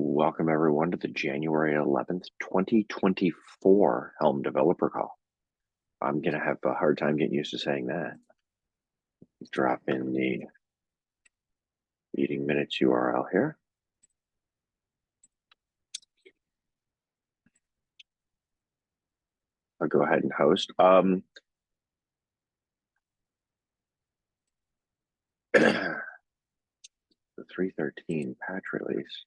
Welcome everyone to the January 11th, 2024 Helm developer call. I'm going to have a hard time getting used to saying that. Drop in the meeting minutes URL here. I'll go ahead and host. The 3.13 patch release.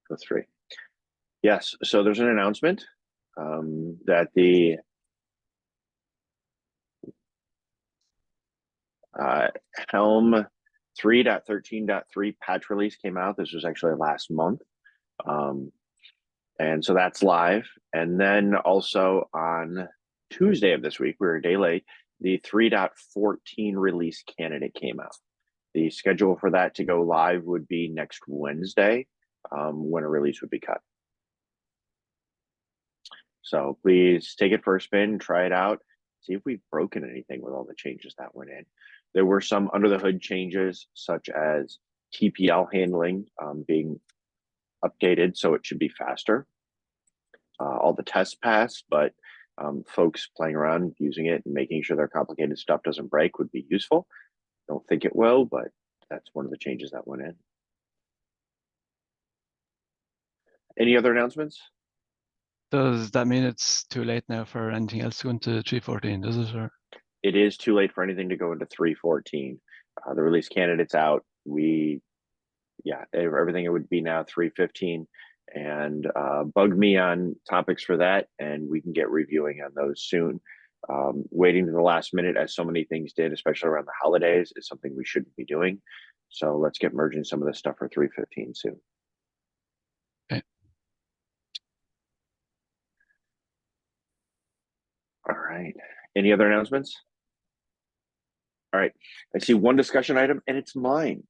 The 3. Yes, so there's an announcement that the Helm 3.13.3 patch release came out. This was actually last month. And so that's live. And then also on Tuesday of this week, we were a day late, the 3.14 release candidate came out. The schedule for that to go live would be next Wednesday, when a release would be cut. So please take it for a spin, try it out, see if we've broken anything with all the changes that went in. There were some under the hood changes, such as TPL handling being updated, so it should be faster. All the tests passed, but folks playing around using it and making sure their complicated stuff doesn't break would be useful. Don't think it will, but that's one of the changes that went in. Any other announcements? Does that mean it's too late now for anything else to go into 3.14, does it? Or? It is too late for anything to go into 3.14. The release candidate's out. Everything it would be now 3.15. And bug me on topics for that, and we can get reviewing on those soon. Waiting to the last minute, as so many things did, especially around the holidays, is something we shouldn't be doing. So let's get merging some of this stuff for 3.15 soon. Okay. All right. Any other announcements? All right. I see one discussion item, and it's mine.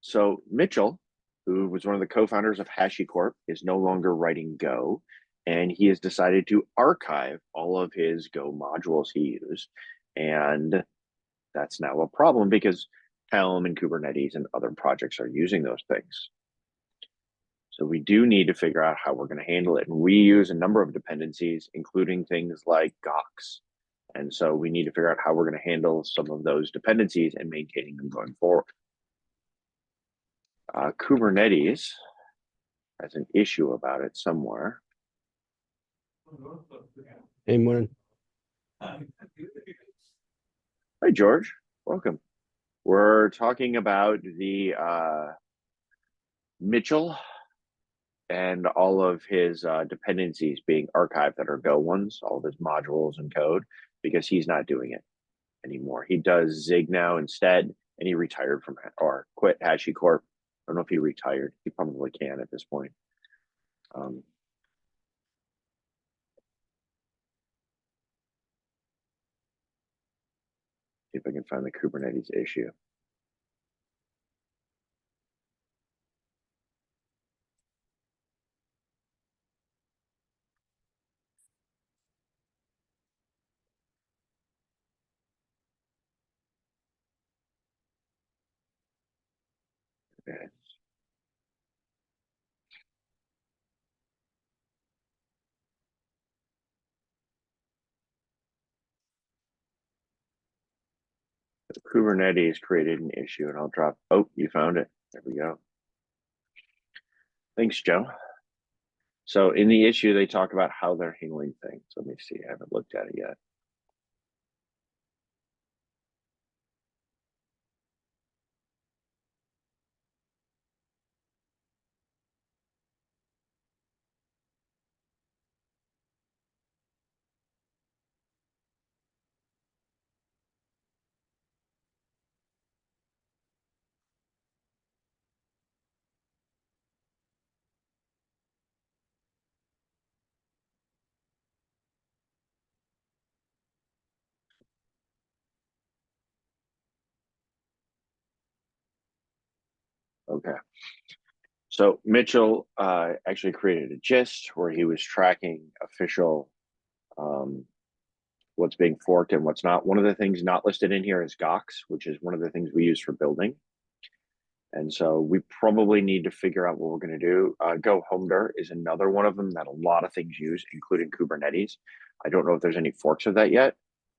So Mitchell, who was one of the co-founders of HashiCorp, is no longer writing Go, and he has decided to archive all of his Go modules he used. And that's now a problem because Helm and Kubernetes and other projects are using those things. So we do need to figure out how we're going to handle it. And we use a number of dependencies, including things like Gox. And so we need to figure out how we're going to handle some of those dependencies and maintaining them going forward. Kubernetes has an issue about it somewhere. Hey, morning. Hi, George. Welcome. We're talking about the Mitchell and all of his dependencies being archived that are Go ones, all of his modules and code, because he's not doing it anymore. He does Zig now instead, and he retired from or quit HashiCorp. I don't know if he retired. He probably can at this point. See if I can find the Kubernetes issue. Okay. Kubernetes created an issue, and I'll drop. Oh, you found it. There we go. Thanks, Joe. So in the issue, they talk about how they're handling things. Let me see. I haven't looked at it yet. Okay. So Mitchell actually created a gist where he was tracking official what's being forked and what's not. One of the things not listed in here is Gox, which is one of the things we use for building. And so we probably need to figure out what we're going to do. Go Homeder is another one of them that a lot of things use, including Kubernetes. I don't know if there's any forks of that yet,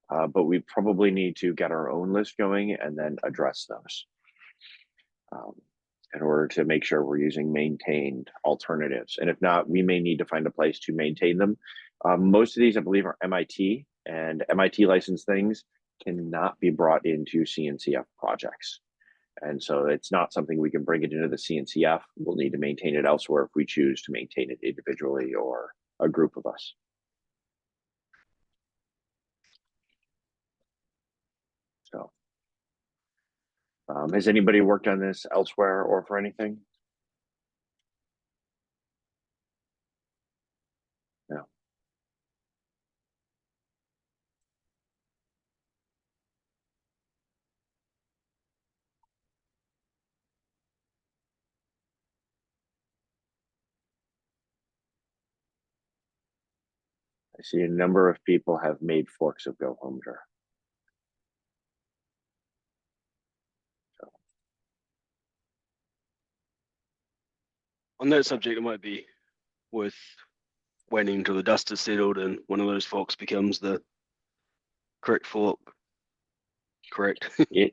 but we probably need to get our own list going and then address those in order to make sure we're using maintained alternatives. And if not, we may need to find a place to maintain them. Most of these, I believe, are MIT, and MIT licensed things cannot be brought into CNCF projects. And so it's not something we can bring it into the CNCF. We'll need to maintain it elsewhere if we choose to maintain it individually or a group of us. So has anybody worked on this elsewhere or for anything? No. I see a number of people have made forks of Go Homeder. On that subject, it might be worth waiting until the dust is settled and one of those forks becomes the correct fork. Correct. It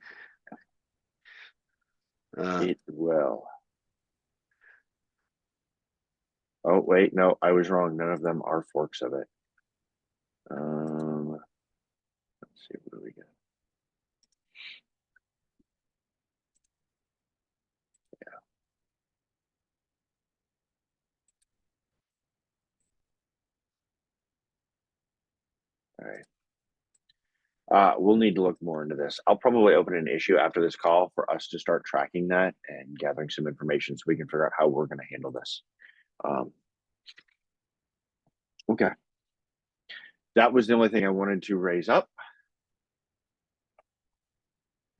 it will. Oh wait, no, I was wrong. None of them are forks of it. Let's see, what do we get? All right. We'll need to look more into this. I'll probably open an issue after this call for us to start tracking that and gathering some information so we can figure out how we're going to handle this. Okay. That was the only thing I wanted to raise up.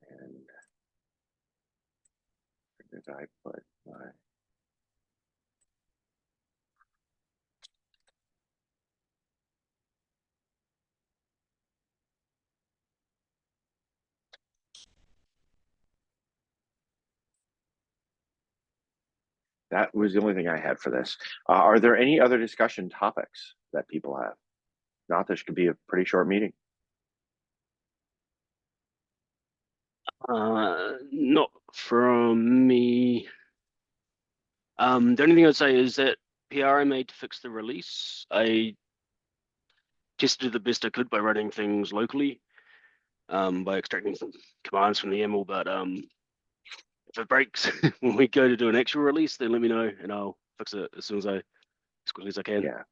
And where did I put my... That was the only thing I had for this. Are there any other discussion topics that people have? Not, this could be a pretty short meeting. Not from me. The only thing I'd say is that PR I made to fix the release. I just did the best I could by running things locally, by extracting some commands from the YAML. But if it breaks when we go to do an actual release, then let me know and I'll fix it as quickly as I can. Yeah.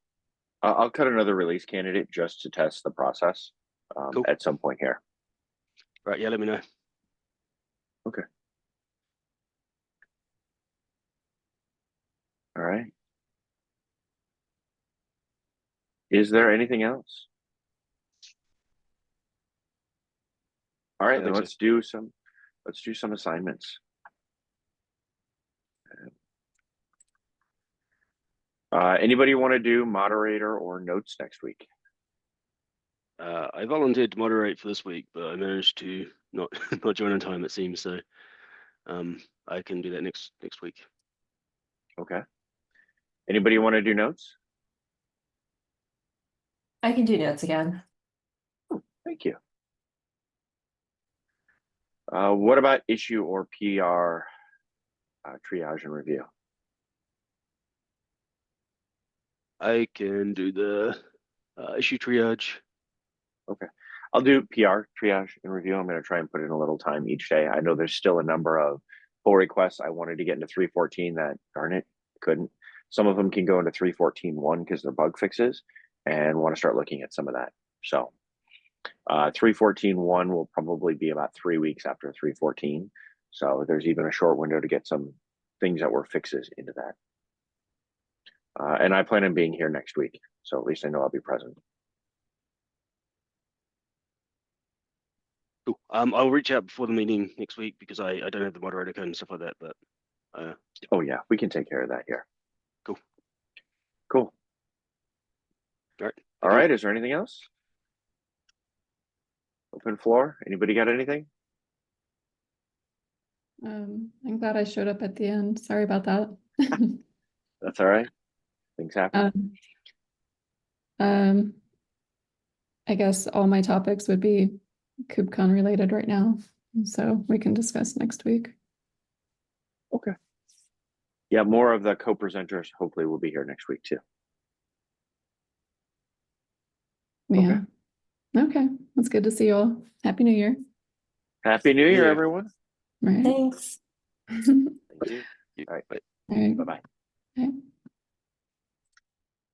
I'll cut another release candidate just to test the process Cool. at some point here. Right, yeah, let me know. Okay. All right. Is there anything else? All right, then let's do some assignments. Anybody want to do moderator or notes next week? I volunteered to moderate for this week, but I managed to not join in time, it seems. So I can do that next week. Okay. Anybody want to do notes? I can do notes again. Oh, thank you. What about issue or PR triage and review? I can do the issue triage. Okay. I'll do PR triage and review. I'm going to try and put in a little time each day. I know there's still a number of pull requests I wanted to get into 3.14 that, darn it, couldn't. Some of them can go into 3.14.1 because they're bug fixes, and want to start looking at some of that. So 3.14.1 will probably be about 3 weeks after 3.14. So there's even a short window to get some things that were fixes into that. And I plan on being here next week. So at least I know I'll be present. Cool. I'll reach out before the meeting next week because I don't have the moderator code and stuff like that. But oh yeah, we can take care of that here. Cool. Cool. All right. All right. Is there anything else? Open floor. Anybody got anything? I'm glad I showed up at the end. Sorry about that. That's all right. Things happen. I guess all my topics would be KubeCon related right now, so we can discuss next week. Okay. Yeah, more of the co-presenters hopefully will be here next week too. Yeah. Okay. That's good to see you all. Happy New Year. Happy New Year, Yeah. everyone. Right. Thanks. Thank you. All right. All right. Bye-bye. Okay.